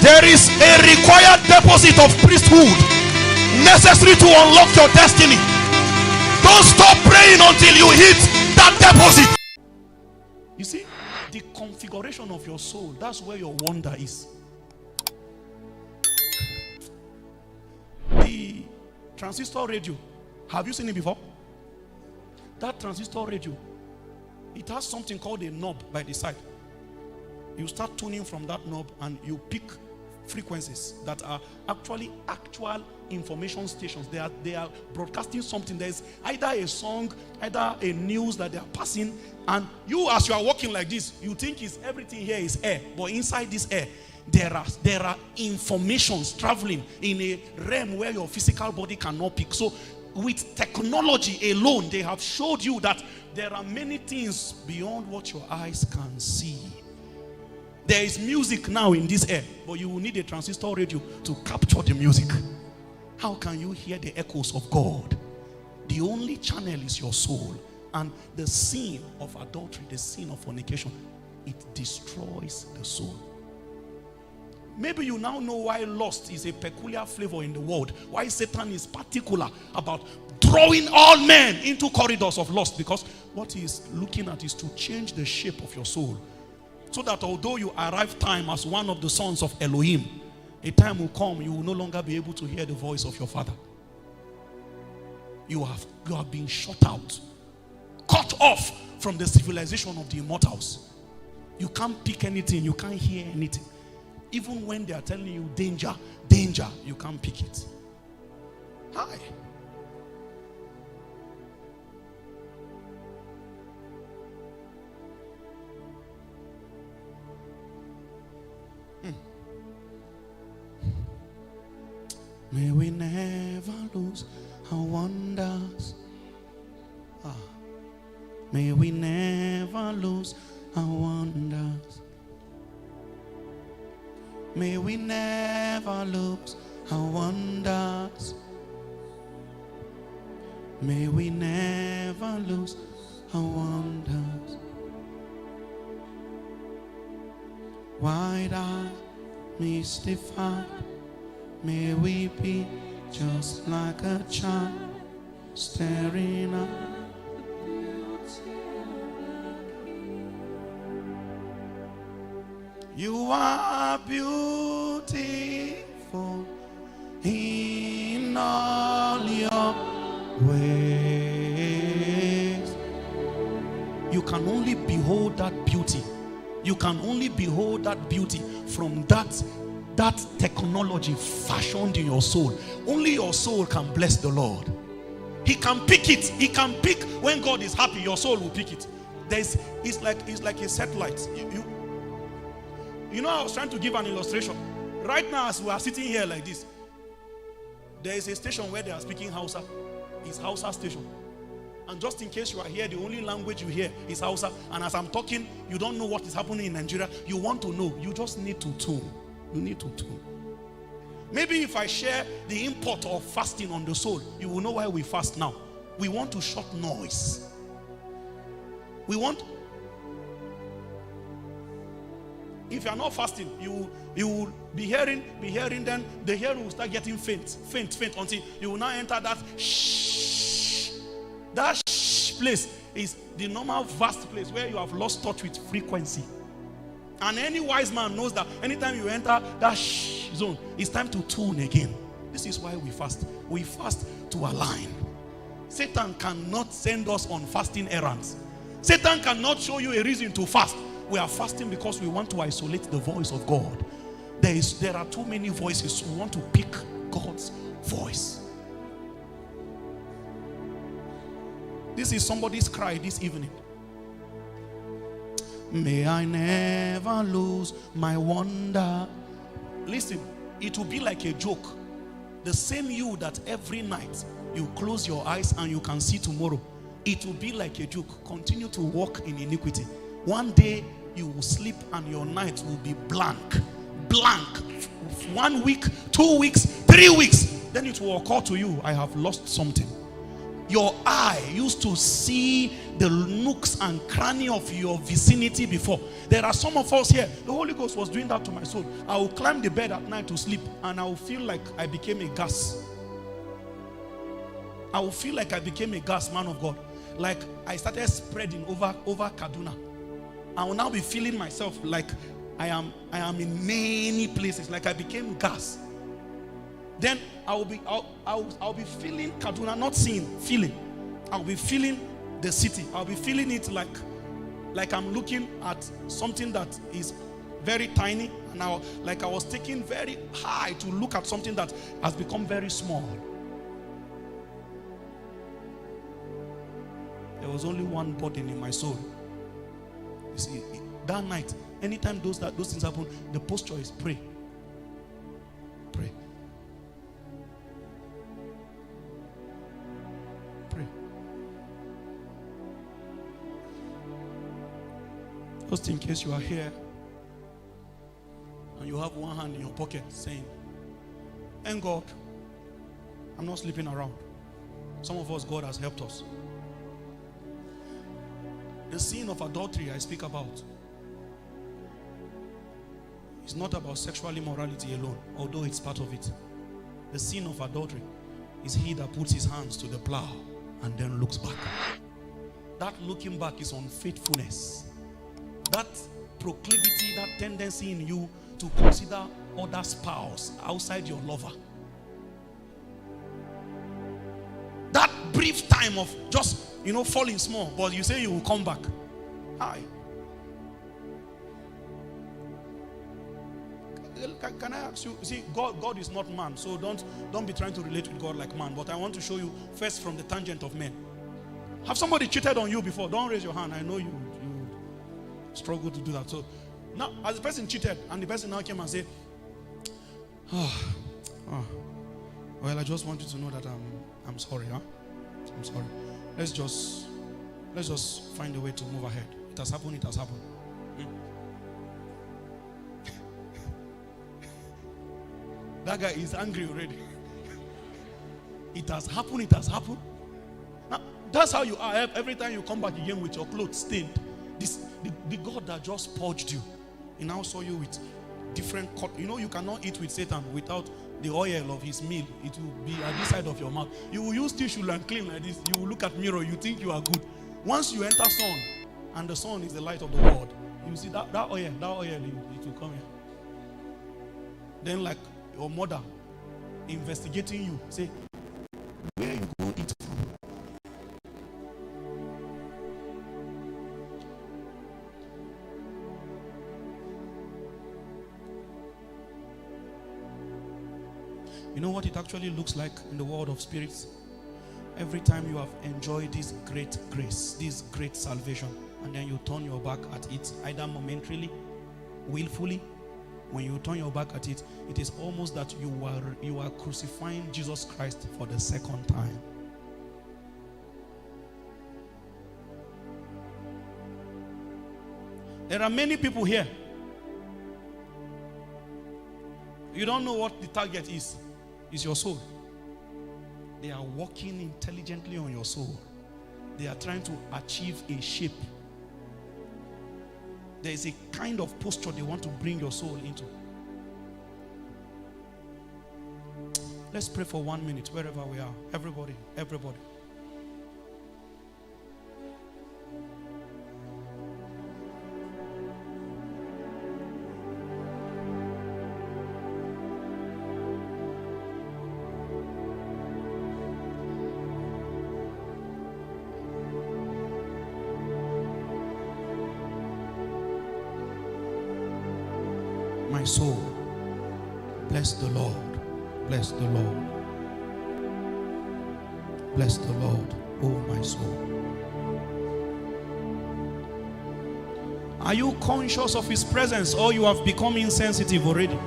There is a required deposit of priesthood necessary to unlock your destiny. Don't stop praying until you hit that deposit. You see, the configuration of your soul, that's where your wonder is. The transistor radio, have you seen it before? That transistor radio, it has something called a knob by the side. You start tuning from that knob and you pick frequencies that are actually actual information stations. They are broadcasting something. There's either a song, either a news that they are passing, and you, as you are walking like this, you think everything here is air, but inside this air there are informations traveling in a realm where your physical body cannot pick. So with technology alone, they have showed you that there are many things beyond what your eyes can see. There is music now in this air, but you will need a transistor radio to capture the music. How can you hear the echoes of God? The only channel is your soul. And the sin of adultery, the sin of fornication, it destroys the soul. Maybe you now know why lust is a peculiar flavor in the world. Why Satan is particular about drawing all men into corridors of lust. Because what he is looking at is to change the shape of your soul. So that although you arrive time as one of the sons of Elohim, a time will come you will no longer be able to hear the voice of your father. You have been shut out, cut off from the civilization of the immortals. You can't pick anything, you can't hear anything. Even when they are telling you danger, danger, you can't pick it. Hi. May we never lose our wonders. May we never lose our wonders. May we never lose our wonders. May we never lose our wonders. Wide-eyed, mystified, may we be just like a child staring up. You are beautiful in all your ways. You can only behold that beauty. You can only behold that beauty from that technology fashioned in your soul. Only your soul can bless the Lord. He can pick it. He can pick when God is happy. Your soul will pick it. It's like a satellite. You know, I was trying to give an illustration. Right now, as we are sitting here like this, there is a station where they are speaking Hausa. It's Hausa station. And just in case you are here, the only language you hear is Hausa. And as I'm talking, you don't know what is happening in Nigeria. You want to know. You just need to tune. You need to tune. Maybe if I share the import of fasting on the soul, you will know why we fast now. We want to shut noise. We want... If you are not fasting, you will be hearing, then the hearing will start getting faint, until you will now enter that shh. That shh place is the normal vast place where you have lost touch with frequency. And any wise man knows that anytime you enter that shh zone, it's time to tune again. This is why we fast. We fast to align. Satan cannot send us on fasting errands. Satan cannot show you a reason to fast. We are fasting because we want to isolate the voice of God. There are too many voices. We want to pick God's voice. This is somebody's cry this evening. May I never lose my wonder. Listen, it will be like a joke. The same you that every night you close your eyes and you can see tomorrow. It will be like a joke. Continue to walk in iniquity. One day you will sleep and your night will be blank. 1 week, 2 weeks, 3 weeks. Then it will occur to you, I have lost something. Your eye used to see the nooks and cranny of your vicinity before. There are some of us here, the Holy Ghost was doing that to my soul. I will climb the bed at night to sleep, and I will feel like I became a gas. I will feel like I became a gas, man of God. Like I started spreading over Kaduna. I will now be feeling myself like I am in many places, like I became gas. Then I'll be feeling Kaduna, not seeing, feeling. I'll be feeling the city. I'll be feeling it like I'm looking at something that is very tiny, and I was taking very high to look at something that has become very small. There was only one burden in my soul. You see, that night, anytime those things happen, the posture is pray. Pray. Pray. Just in case you are here and you have one hand in your pocket saying, "Thank God, I'm not sleeping around." Some of us, God has helped us. The sin of adultery I speak about is not about sexual immorality alone, although it's part of it. The sin of adultery is he that puts his hands to the plow and then looks back. That looking back is unfaithfulness. That proclivity, that tendency in you to consider other spouse outside your lover. That brief time of just, falling small, but you say you will come back. Hi. Can I ask you, see, God is not man, so don't be trying to relate with God like man, but I want to show you first from the tangent of men. Have somebody cheated on you before? Don't raise your hand. I know you struggle to do that. So now, as the person cheated and the person now came and said, well, I just want you to know that I'm sorry, huh? I'm sorry. Let's just find a way to move ahead. It has happened, it has happened. That guy is angry already. It has happened, it has happened. Now, that's how you are every time you come back again with your clothes stained. The God that just purged you, he now saw you with different cut. You cannot eat with Satan without the oil of his meal. It will be at this side of your mouth. You will use tissue and clean like this. You will look at mirror. You think you are good. Once you enter sun, and the sun is the light of the world, you see that oil, it will come here. Then like your mother investigating you, say, where you go eat from? You know what it actually looks like in the world of spirits? Every time you have enjoyed this great grace, this great salvation, and then you turn your back at it, either momentarily, willfully, when you turn your back at it, it is almost that you are crucifying Jesus Christ for the second time. There are many people here. You don't know what the target is. It's your soul. They are working intelligently on your soul. They are trying to achieve a shape. There is a kind of posture they want to bring your soul into. Let's pray for 1 minute wherever we are. Everybody. My soul, bless the Lord. Bless the Lord. Bless the Lord, oh my soul. Are you conscious of his presence, or you have become insensitive already?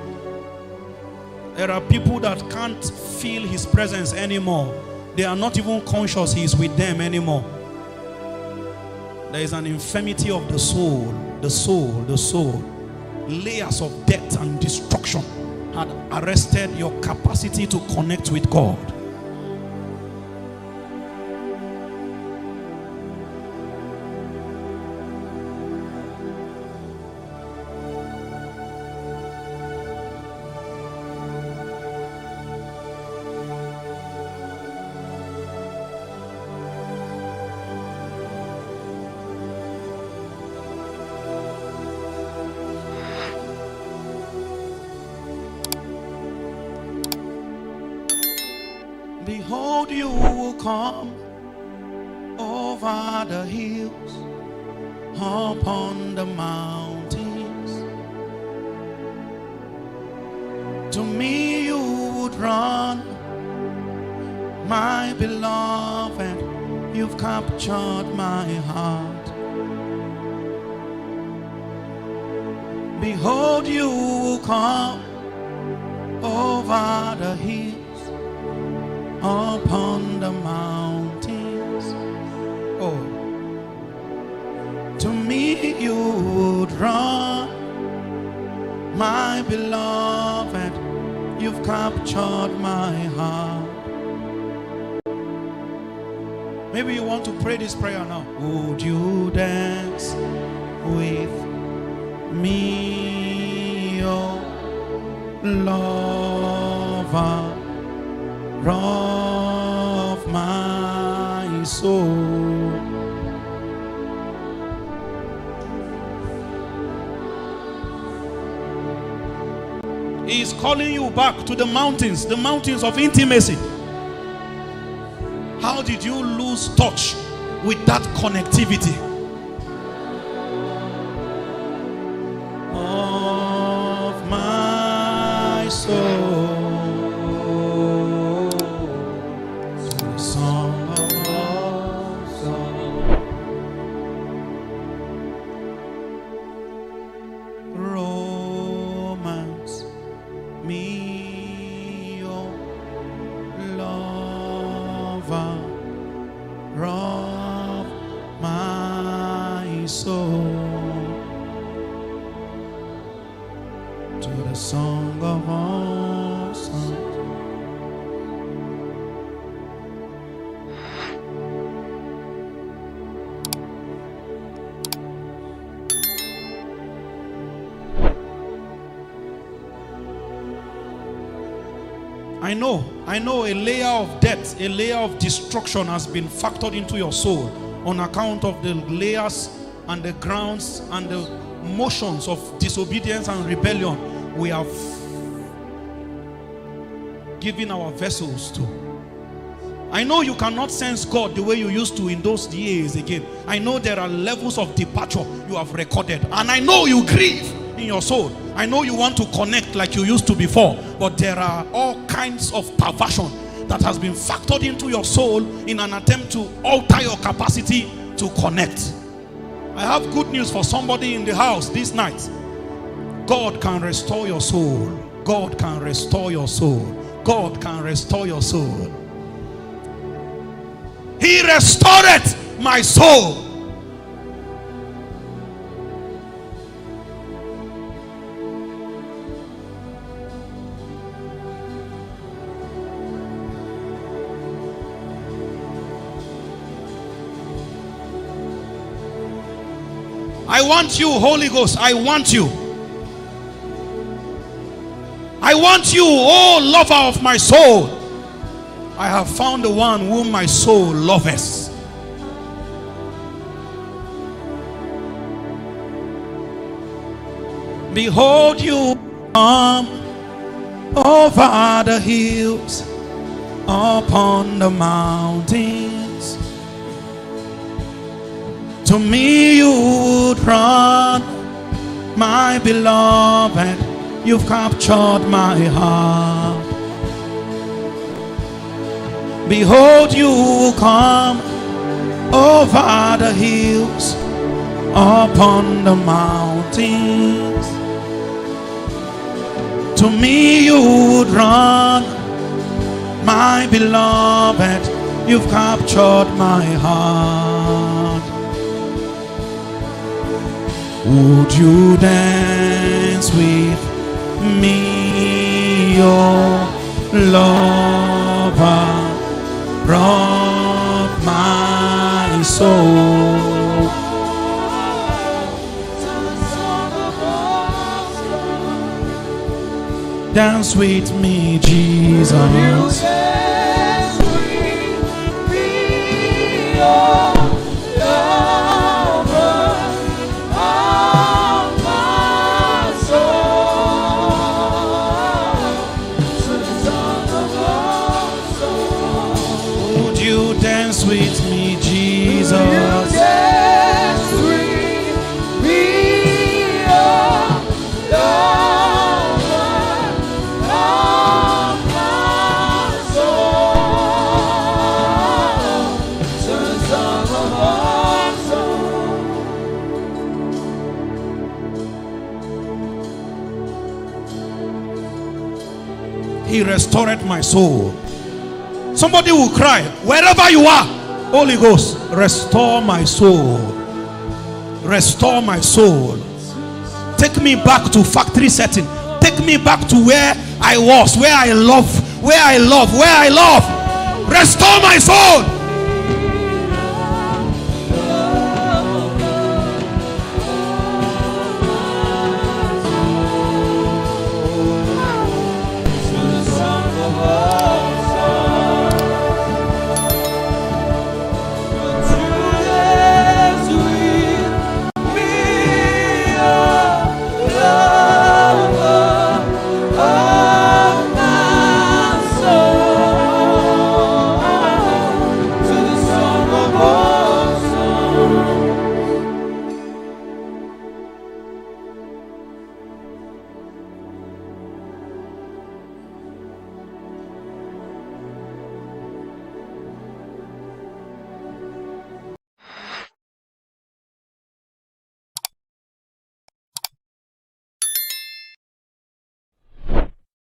There are people that can't feel his presence anymore. They are not even conscious he is with them anymore. There is an infirmity of the soul. The soul. Layers of death and destruction had arrested your capacity to connect with God. Behold, you will come over the hills, upon the mountains. To me you would run, my beloved. You've captured my heart. Behold, you will come over the hills, upon the mountains. Oh, to me you would run, my beloved. You've captured my heart. Maybe you want to pray this prayer now. Would you dance with me, oh lover of my soul? He is calling you back to the mountains of intimacy. How did you lose touch with that connectivity? Of my soul, to the song of our song. Romance me, oh lover of my soul, to the song of our song. I know a layer of death, a layer of destruction has been factored into your soul on account of the layers and the grounds and the motions of disobedience and rebellion we have given our vessels to. I know you cannot sense God the way you used to in those years again. I know there are levels of departure you have recorded, and I know you grieve in your soul. I know you want to connect like you used to before, but there are all kinds of perversion that has been factored into your soul in an attempt to alter your capacity to connect. I have good news for somebody in the house this night. God can restore your soul. God can restore your soul. God can restore your soul. He restored my soul. I want you, Holy Ghost. I want you. I want you, oh lover of my soul. I have found the one whom my soul loveth. Behold, you come over the hills, upon the mountains. To me you would run, my beloved. You've captured my heart. Behold, you come over the hills, upon the mountains. To me you would run, my beloved. You've captured my heart. Would you dance with me, oh lover of my soul? Dance with me, Jesus. Dance with me, oh lover of my soul. with me, Jesus. Dance with me, oh lover of my soul. Sing song of our soul. He restored my soul. Somebody will cry, wherever you are, Holy Ghost, restore my soul. Restore my soul. Take me back to factory setting. Take me back to where I was, where I love, where I love, where I love. Restore my soul.